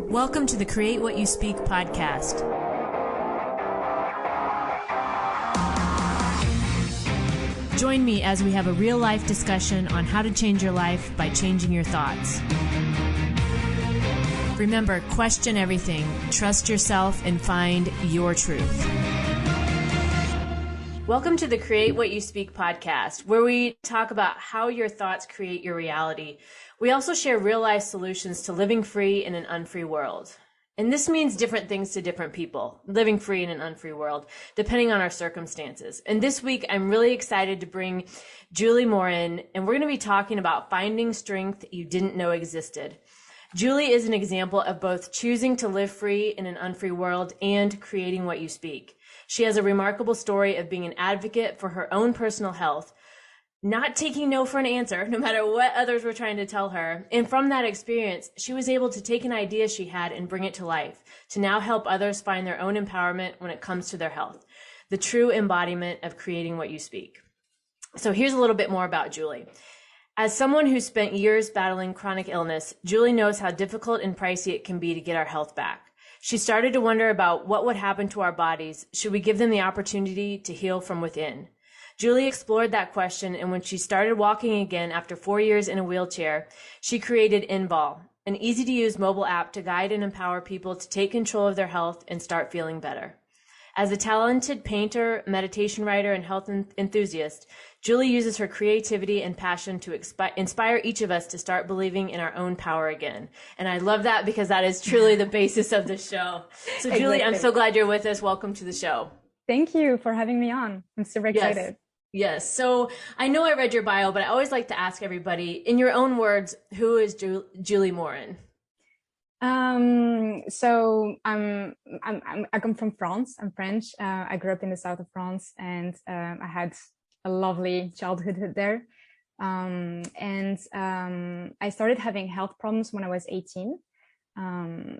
Welcome to the Create What You Speak podcast. Join me as we have a real-life discussion on how to change your life by changing your thoughts. Remember, question everything, trust yourself, and find your truth. Welcome to the Create What You Speak podcast, where we talk about how your thoughts create your reality. We also share real-life solutions to living free in an unfree world. And this means different things to different people, living free in an unfree world, depending on our circumstances. And this week, I'm really excited to bring Julie Morin, and we're going to be talking about finding strength you didn't know existed. Julie is an example of both choosing to live free in an unfree world and creating what you speak. She has a remarkable story of being an advocate for her own personal health, not taking no for an answer, no matter what others were trying to tell her. And from that experience, she was able to take an idea she had and bring it to life, to now help others find their own empowerment when it comes to their health, the true embodiment of creating what you speak. So here's a little bit more about Julie. As someone who spent years battling chronic illness, Julie knows how difficult and pricey it can be to get our health back. She started to wonder about what would happen to our bodies should we give them the opportunity to heal from within. Julie explored that question, and when she started walking again after 4 years in a wheelchair, she created Invol, an easy-to-use mobile app to guide and empower people to take control of their health and start feeling better. As a talented painter, meditation writer, and health enthusiast, Julie uses her creativity and passion to inspire each of us to start believing in our own power again. And I love that because that is truly the basis of the show. So Julie, I'm so glad you're with us. Welcome to the show. Thank you for having me on. I'm super excited. Yes. So I know I read your bio, but I always like to ask everybody, in your own words, who is Julie Morin? So I come from France. I'm French. I grew up in the south of France, and I had a lovely childhood there. I started having health problems when I was 18.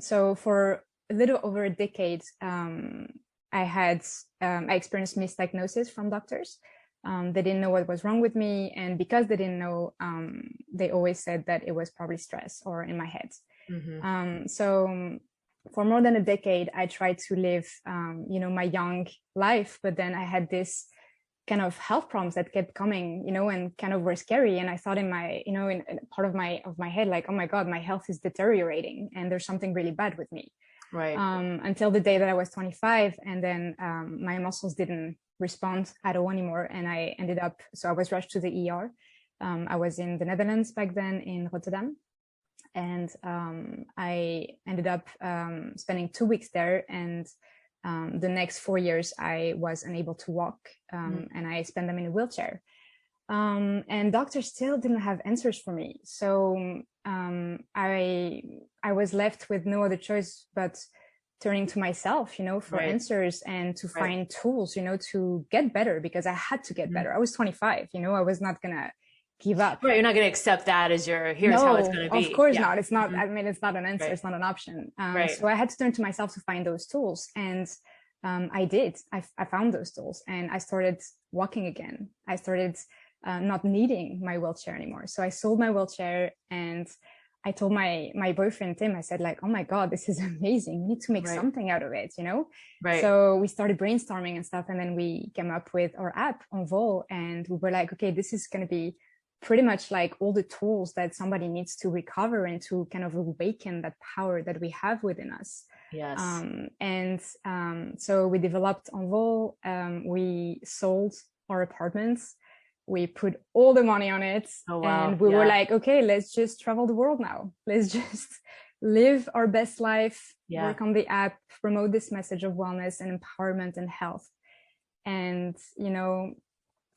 So for a little over a decade, I experienced misdiagnosis from doctors. They didn't know what was wrong with me, and because they didn't know, they always said that it was probably stress or in my head. Mm-hmm. So for more than a decade, I tried to live, my young life, but then I had this kind of health problems that kept coming, and kind of were scary. And I thought in my, in part of my head, like, oh my God, my health is deteriorating and there's something really bad with me. Right. Until the day that I was 25, and then my muscles didn't respond at all anymore. And I was rushed to the ER. I was in the Netherlands back then, in Rotterdam. And I ended up spending 2 weeks there. And the next 4 years, I was unable to walk, and I spent them in a wheelchair. And doctors still didn't have answers for me. So I was left with no other choice but turning to myself, for answers and to find tools, to get better, because I had to get better. I was 25, I was not going to give up. Right. You're not going to accept that as here's how it's going to be. Of course not. It's not, it's not an answer. Right. It's not an option. So I had to turn to myself to find those tools. And I did. I found those tools, and I started walking again. I started not needing my wheelchair anymore. So I sold my wheelchair, and I told my boyfriend, Tim, I said, like, oh my God, this is amazing. We need to make something out of it, Right. So we started brainstorming and stuff. And then we came up with our app, Envol, and we were like, okay, this is going to be pretty much like all the tools that somebody needs to recover and to kind of awaken that power that we have within us. Yes. So we developed Envol. We sold our apartments. We put all the money on it. Oh, wow. And we were like, okay, let's just travel the world now. Let's just live our best life, work on the app, promote this message of wellness and empowerment and health. And,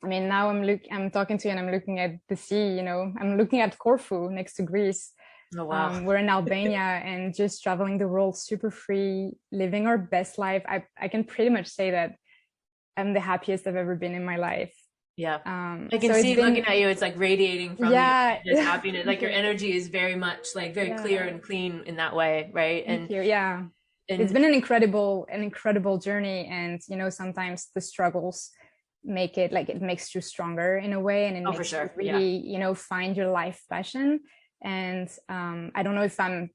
now I'm talking to you and I'm looking at the sea, I'm looking at Corfu next to Greece. Oh, wow. We're in Albania and just traveling the world super free, living our best life. I can pretty much say that I'm the happiest I've ever been in my life. Yeah. I can see looking at you, it's like radiating from you, just happiness. Like your energy is very much like very clear and clean in that way. Right. Thank you. Yeah. And it's been an incredible journey. And, sometimes the struggles make it makes you stronger in a way, and it makes you really find your life passion. And I don't know if I'm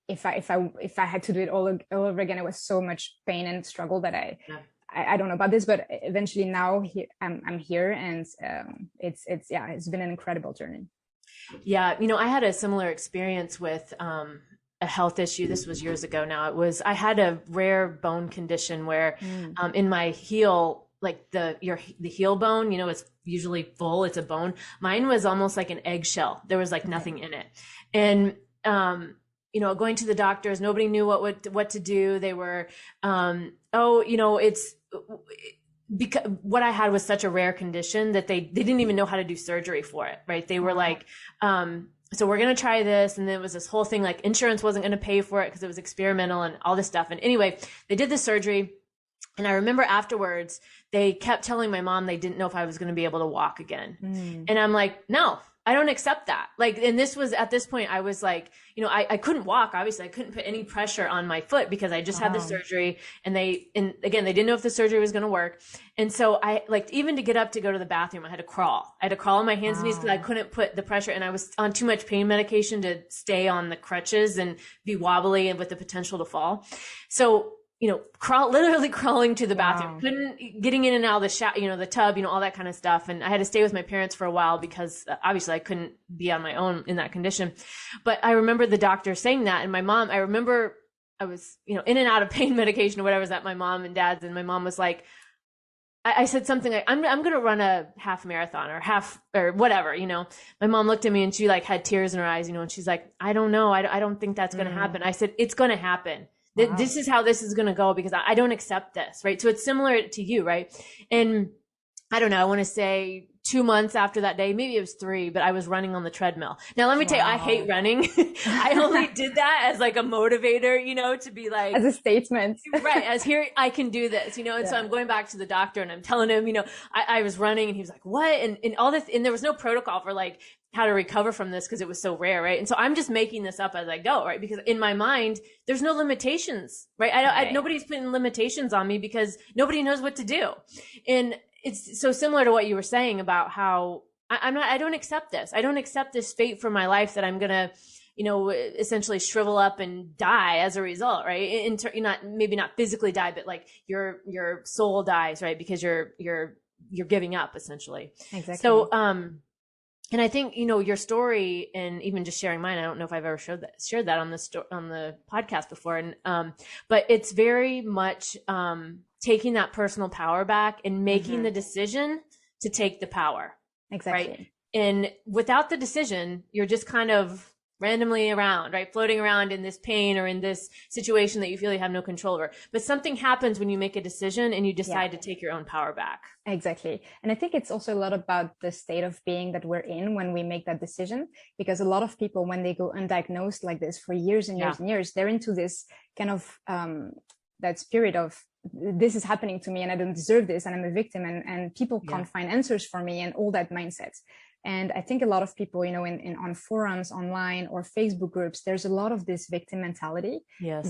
if I had to do it all over again, it was so much pain and struggle that I don't know about this, but eventually now I'm here, and it's been an incredible journey. Yeah, I had a similar experience with a health issue. This was years ago now. I had a rare bone condition where in my heel, like the heel bone, it's usually full, it's a bone. Mine was almost like an eggshell. There was like nothing in it. And going to the doctors, nobody knew what to do. They were it's because what I had was such a rare condition that they didn't even know how to do surgery for it, right? They were like, so we're going to try this. And then it was this whole thing, like insurance wasn't going to pay for it because it was experimental and all this stuff. And anyway, they did the surgery. And I remember afterwards, they kept telling my mom they didn't know if I was going to be able to walk again. And I'm like, no, I don't accept that. Like, and this was at this point, I was like, I couldn't walk. Obviously, I couldn't put any pressure on my foot because I just had the surgery. And again, they didn't know if the surgery was going to work. And so I like, even to get up to go to the bathroom, I had to crawl. I had to crawl on my hands and knees because I couldn't put the pressure. And I was on too much pain medication to stay on the crutches and be wobbly and with the potential to fall. So literally crawling to the bathroom, getting in and out of the shower, the tub, all that kind of stuff. And I had to stay with my parents for a while because obviously I couldn't be on my own in that condition. But I remember the doctor saying that. And my mom, I remember I was, in and out of pain medication or whatever was at my mom and dad's. And my mom was like, I said something like, I'm going to run a half marathon or whatever, my mom looked at me and she like had tears in her eyes, and she's like, I don't know. I don't think that's going to happen. I said, it's going to happen. This is how this is going to go because I don't accept this, right? So it's similar to you, right? And I don't know, I want to say 2 months after that day, maybe it was 3, but I was running on the treadmill. Now, let me tell you, I hate running. I only did that as like a motivator, to be like. As a statement. Right. As here, I can do this, and so I'm going back to the doctor and I'm telling him, I was running and he was like, what? And all this, and there was no protocol for like how to recover from this because it was so rare, right? And so I'm just making this up as I go, right? Because in my mind, there's no limitations, right? Nobody's putting limitations on me because nobody knows what to do. And it's so similar to what you were saying about how I don't accept this. I don't accept this fate for my life that I'm going to, essentially shrivel up and die as a result, right? Maybe not physically die, but like your soul dies, right? Because you're giving up essentially. Exactly. So, and I think, your story and even just sharing mine, I don't know if I've ever shared that on the podcast before. And, but it's very much, taking that personal power back and making the decision to take the power. Exactly. Right. And without the decision, you're just kind of randomly around, right? Floating around in this pain or in this situation that you feel you have no control over. But something happens when you make a decision and you decide to take your own power back. Exactly. And I think it's also a lot about the state of being that we're in when we make that decision, because a lot of people, when they go undiagnosed like this for years and years and years, they're into this kind of that spirit of this is happening to me and I don't deserve this and I'm a victim and people can't find answers for me and all that mindset. And I think a lot of people, on forums online or Facebook groups, there's a lot of this victim mentality,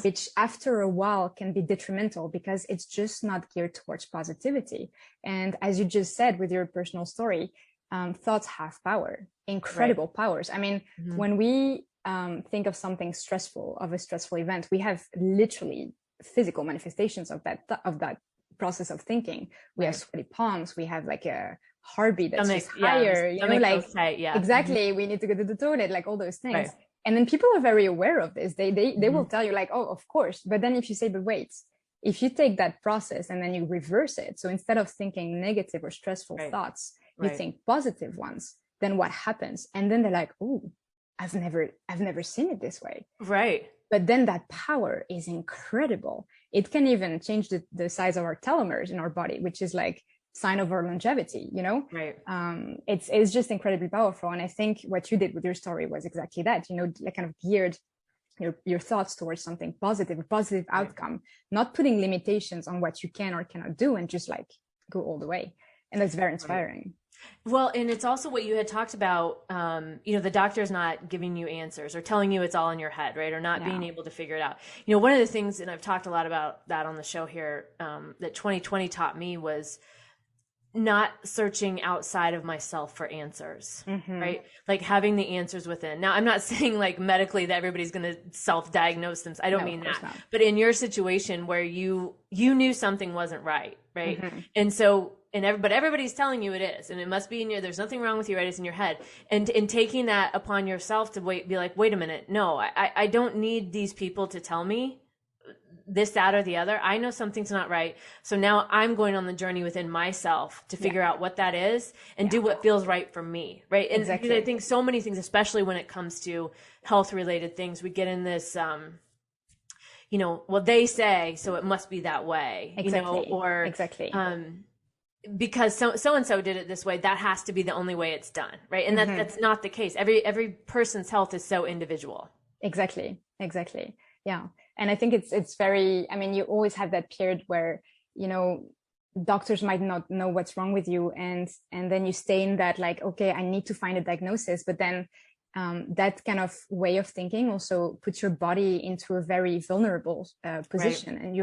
which after a while can be detrimental because it's just not geared towards positivity. And as you just said with your personal story, thoughts have power, incredible powers. I mean, when we think of something stressful, of a stressful event, we have literally physical manifestations of that process of thinking. We have sweaty palms, we have like a heartbeat that's just higher, tight, exactly. We need to go to the toilet, like all those things. And then people are very aware of this. They will tell you like, oh, of course. But then if you say, but wait, if you take that process and then you reverse it, so instead of thinking negative or stressful thoughts, you think positive ones, then what happens? And then they're like, oh, I've never seen it this way. Right. But then that power is incredible. It can even change the size of our telomeres in our body, which is like sign of our longevity, Right. It's just incredibly powerful. And I think what you did with your story was exactly that, like kind of geared your thoughts towards something positive, a positive outcome, not putting limitations on what you can or cannot do and just like go all the way. And that's very inspiring. Well, and it's also what you had talked about, the doctor's not giving you answers or telling you it's all in your head, right? Or not being able to figure it out. One of the things, and I've talked a lot about that on the show here, that 2020 taught me was not searching outside of myself for answers, Mm-hmm. right? Like having the answers within. Now, I'm not saying like medically that everybody's going to self-diagnose them. I don't No, mean of course that. not. But in your situation where you knew something wasn't right, right? Mm-hmm. And so but everybody's telling you it is, and it must be in your, there's nothing wrong with you, right? It's in your head. And in taking that upon yourself to be like, wait a minute, no, I don't need these people to tell me this, that, or the other. I know something's not right. So now I'm going on the journey within myself to figure out what that is and do what feels right for me. Right. And Exactly. because I think so many things, especially when it comes to health related things, we get in this, well, they say, so it must be that way, Exactly. or, exactly. Because so and so did it this way, that has to be the only way it's done. Right. And that's not the case. Every person's health is so individual. Exactly. Yeah. And I think it's very, I mean, you always have that period where, doctors might not know what's wrong with you. And then you stay in that, like, okay, I need to find a diagnosis. But then that kind of way of thinking also puts your body into a very vulnerable position. Right. And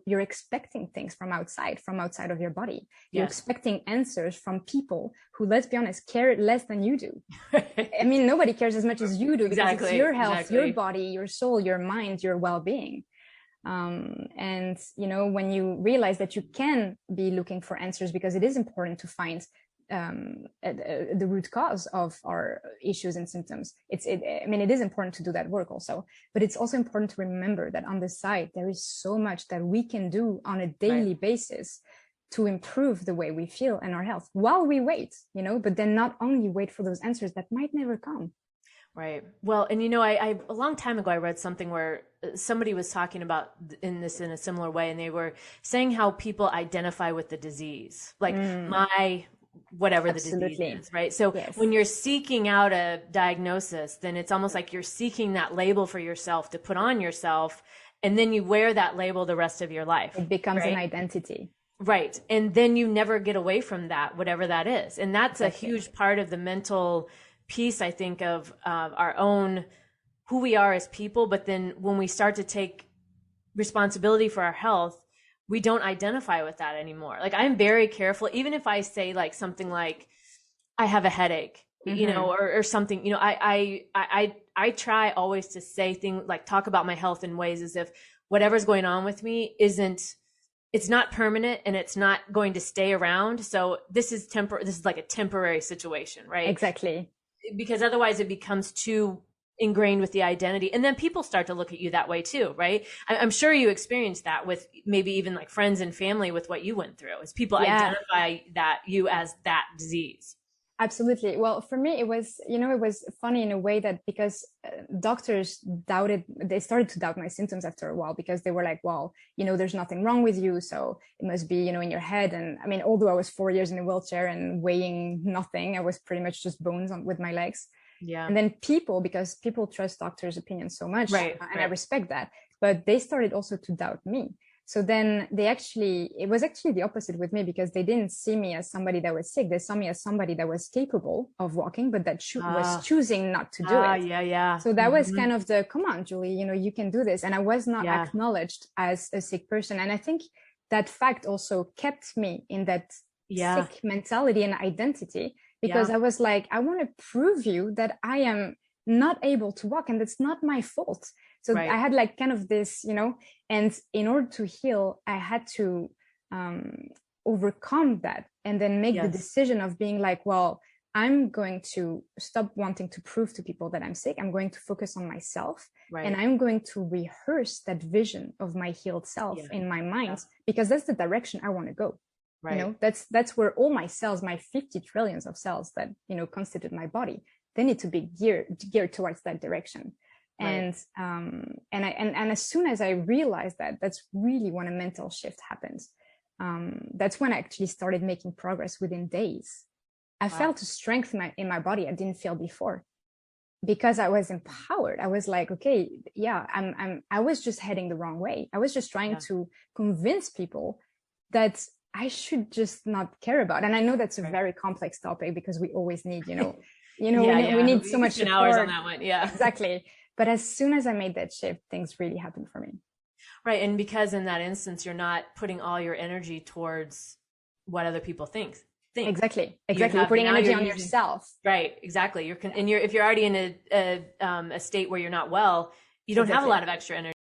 you're expecting things from outside of your body. You're expecting answers from people who, let's be honest, care less than you do. I mean, nobody cares as much as you do, because it's your health, your body, your soul, your mind, your well-being. And when you realize that you can be looking for answers, because it is important to find the root cause of our issues and symptoms. It is important to do that work also, but it's also important to remember that on the side, there is so much that we can do on a daily basis to improve the way we feel and our health while we wait, but then not only wait for those answers that might never come. Right. Well, and I a long time ago, I read something where somebody was talking about in a similar way, and they were saying how people identify with the disease, like my whatever Absolutely. the disease is, right? So when you're seeking out a diagnosis, then it's almost like you're seeking that label for yourself to put on yourself, and then you wear that label the rest of your life. It becomes an identity. Right. And then you never get away from that, whatever that is. And that's a huge part of the mental piece, I think, of our own, who we are as people. But then when we start to take responsibility for our health, we don't identify with that anymore. Like, I'm very careful, even if I say like something like, I have a headache, or something, I try always to say things like, talk about my health in ways as if whatever's going on with me it's not permanent, and it's not going to stay around. So this is like a temporary situation, right? Exactly. Because otherwise it becomes too ingrained with the identity, and then people start to look at you that way too, right? I'm sure you experienced that with maybe even like friends and family with what you went through, is people identify that you as that disease. Absolutely. Well, for me, it was funny in a way that, because doctors they started to doubt my symptoms after a while, because they were like, well, there's nothing wrong with you, so it must be, in your head. And I mean, although I was 4 years in a wheelchair and weighing nothing, I was pretty much just bones with my legs. Yeah. And then because people trust doctors' opinions so much, and I respect that, but they started also to doubt me. So then it was actually the opposite with me, because they didn't see me as somebody that was sick. They saw me as somebody that was capable of walking, but that was choosing not to do it. Yeah. So that was kind of come on, Julie, you can do this. And I was not acknowledged as a sick person. And I think that fact also kept me in that sick mentality and identity, because I was like, I want to prove you that I am not able to walk, and that's not my fault. So I had like kind of this, and in order to heal, I had to overcome that, and then make the decision of being like, well, I'm going to stop wanting to prove to people that I'm sick. I'm going to focus on myself, and I'm going to rehearse that vision of my healed self in my mind, because that's the direction I want to go. Right. That's where all my cells, my 50 trillions of cells that, constitute my body, they need to be geared towards that direction. Right. And as soon as I realized that, that's really when a mental shift happens. That's when I actually started making progress within days. I felt a strength in my body I didn't feel before, because I was empowered. I was like, okay, I was just heading the wrong way. I was just trying to convince people that I should just not care about. And I know that's a very complex topic, because we always need, we need so much support. Hours on that one. Yeah, exactly. But as soon as I made that shift, things really happened for me. Right. And because in that instance, you're not putting all your energy towards what other people think. Exactly. You're putting energy on yourself. Right. Exactly. And if you're already in a state where you're not well, you don't have a lot of extra energy.